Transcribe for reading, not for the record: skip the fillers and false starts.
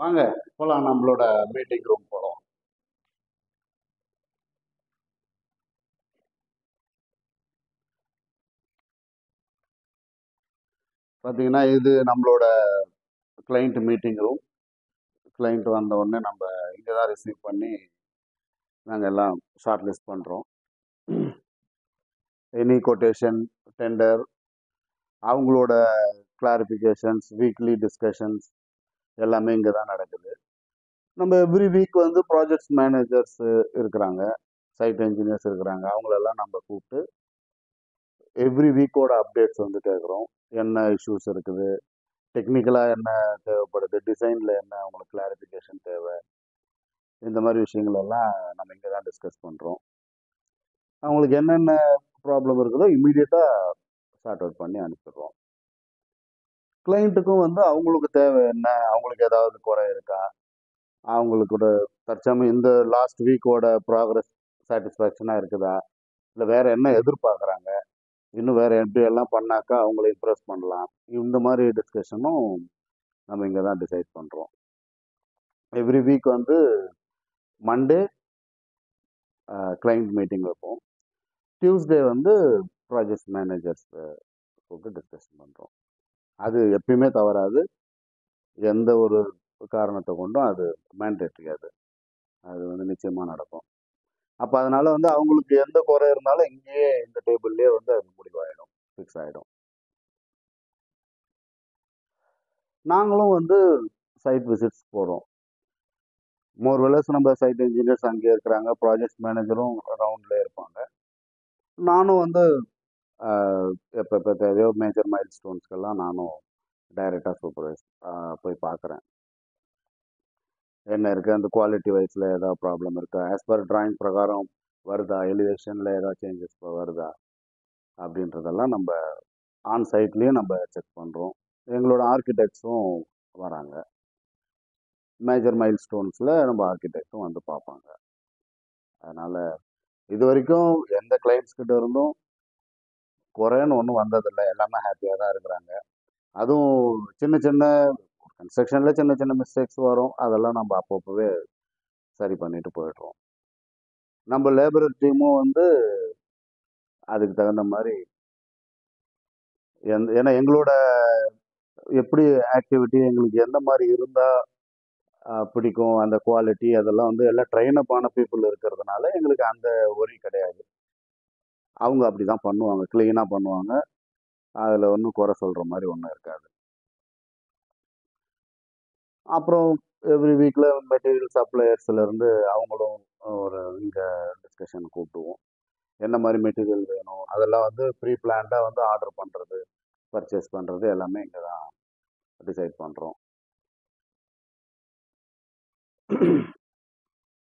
வாங்க போலாம், நம்மளோட மீட்டிங் ரூம் போலாம். பார்த்தீங்கன்னா இது நம்மளோட கிளைண்ட் மீட்டிங் ரூம். கிளைண்ட் வந்த உடனே நம்ம இங்கே தான் ரிசீவ் பண்ணி நாங்கள் எல்லாம் ஷார்ட் லிஸ்ட் பண்ணுறோம். எனி கொட்டேஷன், டெண்டர், அவங்களோட கிளாரிஃபிகேஷன்ஸ், வீக்லி டிஸ்கஷன்ஸ் எல்லாமே இங்கே தான் நடக்குது. நம்ம எவ்ரி வீக் வந்து ப்ராஜெக்ட்ஸ் மேனேஜர்ஸ் இருக்கிறாங்க, சைட் இன்ஜினியர்ஸ் இருக்கிறாங்க, அவங்களெல்லாம் நம்ம கூப்பிட்டு எவ்ரி வீக்கோட அப்டேட்ஸ் வந்து கேட்குறோம். என்ன இஷ்யூஸ் இருக்குது, டெக்னிக்கலாக என்ன தேவைப்படுது, டிசைனில் என்ன அவங்களுக்கு கிளாரிஃபிகேஷன் தேவை, இந்த மாதிரி விஷயங்கள் எல்லாம் நம்ம இங்கே தான் டிஸ்கஸ் பண்ணுறோம். அவங்களுக்கு என்னென்ன ப்ராப்ளம் இருக்குதோ இமீடியட்டாக சார்ட் அவுட் பண்ணி அனுப்பிடுறோம். கிளைண்ட்டுக்கும் வந்து அவங்களுக்கு தேவை என்ன, அவங்களுக்கு ஏதாவது குறை இருக்கா, அவங்களுக்கு தற்சமயம் இந்த லாஸ்ட் வீக்கோட ப்ராக்ரஸ் சாட்டிஸ்ஃபேக்ஷனாக இருக்குதா, இல்லை வேற என்ன எதிர்பார்க்குறாங்க, இன்னும் வேற எப்படி எல்லாம் பண்ணாக்கா அவங்கள இம்ப்ரெஸ் பண்ணலாம், இந்த மாதிரி டிஸ்கஷனும் நம்ம இங்கே தான் டிசைட் பண்ணுறோம். எவ்ரி வீக் வந்து மண்டே கிளைண்ட் மீட்டிங் வைப்போம். டியூஸ்டே வந்து ப்ராஜெக்ட் மேனேஜர்ஸ் கூப்பிட்டு டிஸ்கஷன் பண்ணுறோம். அது எப்பயுமே தவறாது, எந்த ஒரு காரணத்தை கொண்டும் அது மேண்டேட்ரி, அது வந்து நிச்சயமாக நடக்கும். அப்போ அதனால வந்து அவங்களுக்கு எந்த குறை இருந்தாலும் இங்கேயே இந்த டேபிள்லேயே வந்து அது முடிவாயிடும், ஃபிக்ஸ் ஆகிடும். நாங்களும் வந்து சைட் விசிட்ஸ் போகிறோம். மோர்வெலஸ் நம்ம சைட் இன்ஜினியர்ஸ் அங்கே இருக்கிறாங்க, ப்ராஜெக்ட் மேனேஜரும் ரவுண்டில் இருப்பாங்க. நானும் வந்து எப்போ எப்போ தேவையோ மேஜர் மைல் ஸ்டோன்ஸ்க்கெல்லாம் நானும் டைரெக்டாக சூப்பர்வைஸ் போய் பார்க்குறேன். என்ன இருக்குது, அந்த குவாலிட்டி வைஸில் ஏதாவது ப்ராப்ளம் இருக்கா, ஆஸ் பர் டிராயிங் பிரகாரம் வருதா, எலிவேஷனில் ஏதாவது சேஞ்சஸ் வருதா அப்படின்றதெல்லாம் நம்ம ஆன் சைட்லேயும் நம்ம செக் பண்ணுறோம். எங்களோட ஆர்கிடெக்ட்ஸும் வராங்க. மேஜர் மைல் ஸ்டோன்ஸில் நம்ம ஆர்கிடெக்டும் வந்து பார்ப்பாங்க. அதனால் இது வரைக்கும் எந்த கிளைண்ட்ஸ் கிட்ட இருந்தும் குறைன்னு ஒன்றும் வந்ததில்லை, எல்லாமே ஹாப்பியாக தான் இருக்கிறாங்க. அதுவும் சின்ன சின்ன கன்ஸ்ட்ரக்ஷனில் சின்ன சின்ன மிஸ்டேக்ஸ் வரும், அதெல்லாம் நம்ம அப்பப்போவே சரி பண்ணிட்டு போயிடுறோம். நம்ம லேபர் டீமும் வந்து அதுக்கு தகுந்த மாதிரி ஏன்னா எங்களோட எப்படி ஆக்டிவிட்டி எங்களுக்கு எந்த மாதிரி இருந்தால் பிடிக்கும், அந்த குவாலிட்டி அதெல்லாம் வந்து எல்லாம் ட்ரெயின் அப் ஆன பீப்புள் இருக்கிறதுனால எங்களுக்கு அந்த ஒரி கிடையாது. அவங்க அப்படி தான் பண்ணுவாங்க, க்ளீனாக பண்ணுவாங்க, அதில் ஒன்றும் குறை சொல்கிற மாதிரி ஒன்றும் இருக்காது. அப்புறம் எவ்ரி வீக்கில் மெட்டீரியல் சப்ளையர்ஸ்லேருந்து அவங்களும் ஒரு இங்கே டிஸ்கஷன் கூப்பிடுவோம். என்ன மாதிரி மெட்டீரியல் வேணும், அதெல்லாம் வந்து ப்ரீ பிளான்டாக வந்து ஆர்டர் பண்ணுறது, பர்ச்சேஸ் பண்ணுறது எல்லாமே இங்கே தான் டிசைட் பண்ணுறோம்.